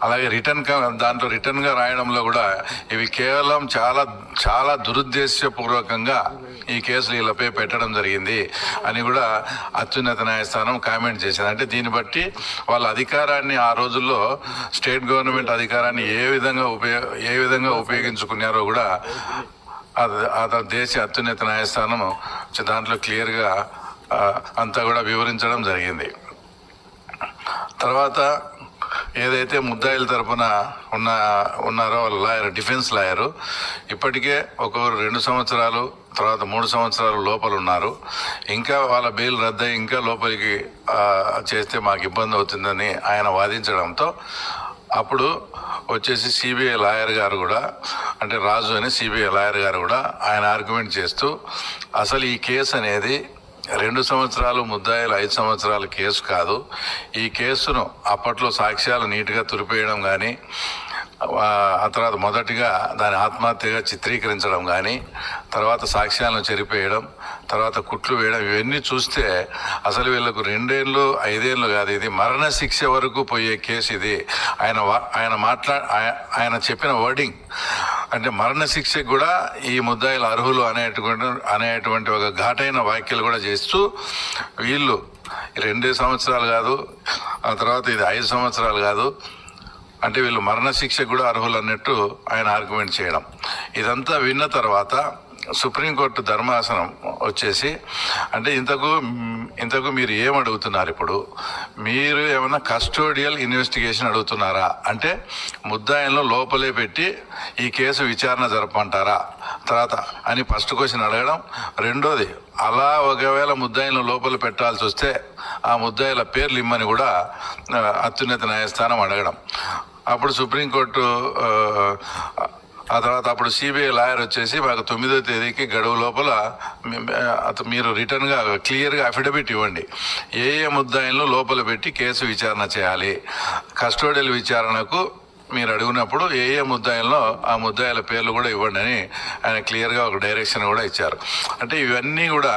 అలాగే దాంట్లో రిటర్న్గా రాయడంలో కూడా ఇవి కేవలం చాలా చాలా దురుద్దేశపూర్వకంగా ఈ కేసులు వీళ్ళపై పెట్టడం జరిగింది అని కూడా అత్యున్నత న్యాయస్థానం కామెంట్ చేసింది. అంటే దీన్ని బట్టి వాళ్ళ అధికారాన్ని ఆ రోజుల్లో స్టేట్ గవర్నమెంట్ అధికారాన్ని ఏ విధంగా ఉపయోగించుకున్నారో కూడా దేశ అత్యున్నత న్యాయస్థానం దాంట్లో క్లియర్గా అంతా కూడా వివరించడం జరిగింది. తర్వాత ఏదైతే ముద్దాయిల తరఫున ఉన్నారో వాళ్ళ లాయర్, డిఫెన్స్ లాయరు ఇప్పటికే ఒక్కొక్కరు 2 సంవత్సరాలు, తర్వాత 3 సంవత్సరాలు లోపల ఉన్నారు. ఇంకా వాళ్ళ బెయిల్ రద్దయి ఇంకా లోపలికి చేస్తే మాకు ఇబ్బంది అవుతుందని ఆయన వాదించడంతో అప్పుడు వచ్చేసి సిబిఐ లాయర్ గారు కూడా, అంటే రాజు అని సిబిఐ లాయర్ గారు కూడా ఆయన ఆర్గ్యుమెంట్ చేస్తూ అసలు ఈ కేసు అనేది 2 సంవత్సరాలు ముద్దాయిలు 5 సంవత్సరాల కేసు కాదు. ఈ కేసును అప్పట్లో సాక్ష్యాలు నీట్గా తురిపేయడం కానీ, ఆ తర్వాత మొదటిగా దాని ఆత్మహత్యగా చిత్రీకరించడం కానీ, తర్వాత సాక్ష్యాలను చెరిపేయడం, తర్వాత కుట్లు వేయడం, ఇవన్నీ చూస్తే అసలు వీళ్ళకు 2 ఏళ్ళు 5 ఏళ్ళు కాదు, ఇది మరణ శిక్ష వరకు పోయే కేసు ఇది. ఆయన చెప్పిన వర్డింగ్ అంటే మరణ శిక్షకు కూడా ఈ ముద్దాయిలు అర్హులు అనేటువంటి ఒక ఘాటైన వ్యాఖ్యలు కూడా చేస్తూ వీళ్ళు 2 సంవత్సరాలు కాదు, ఆ తర్వాత ఇది 5 సంవత్సరాలు కాదు, అంటే వీళ్ళు మరణ శిక్షకు కూడా అర్హులు అన్నట్టు ఆయన ఆర్గ్యుమెంట్ చేయడం. ఇదంతా విన్న తర్వాత సుప్రీంకోర్టు ధర్మాసనం వచ్చేసి, అంటే ఇంతకు మీరు ఏం అడుగుతున్నారు, ఇప్పుడు మీరు ఏమైనా కస్టోడియల్ ఇన్వెస్టిగేషన్ అడుగుతున్నారా, అంటే ముద్దాయిలను లోపలే పెట్టి ఈ కేసు విచారణ జరపమంటారా తర్వాత అని ఫస్ట్ క్వశ్చన్ అడగడం. రెండోది, అలా ఒకవేళ ముద్దాయిలను లోపల పెట్టాల్సి వస్తే ఆ ముద్దాయిల పేర్లు ఇమ్మని కూడా అత్యున్నత న్యాయస్థానం అడగడం. అప్పుడు సుప్రీంకోర్టు ఆ తర్వాత అప్పుడు సిబిఐ లాయర్ వచ్చేసి మాకు 9వ తేదీకి గడువు లోపల మీరు రిటర్న్గా క్లియర్గా అఫిడవిట్ ఇవ్వండి, ఏ ముద్దాయిలను లోపల పెట్టి కేసు విచారణ చేయాలి, కస్టోడియల్ విచారణకు మీరు అడిగినప్పుడు ఏ ముద్దాయిల్లో ఆ ముద్దాయిల పేర్లు కూడా ఇవ్వండి అని ఆయన క్లియర్గా ఒక డైరెక్షన్ కూడా ఇచ్చారు. అంటే ఇవన్నీ కూడా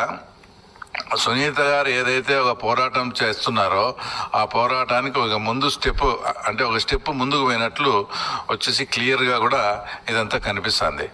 సునీత గారు ఏదైతే ఒక పోరాటం చేస్తున్నారో ఆ పోరాటానికి ఒక స్టెప్ ముందుకు పోయినట్లు వచ్చేసి క్లియర్గా కూడా ఇదంతా కనిపిస్తుంది.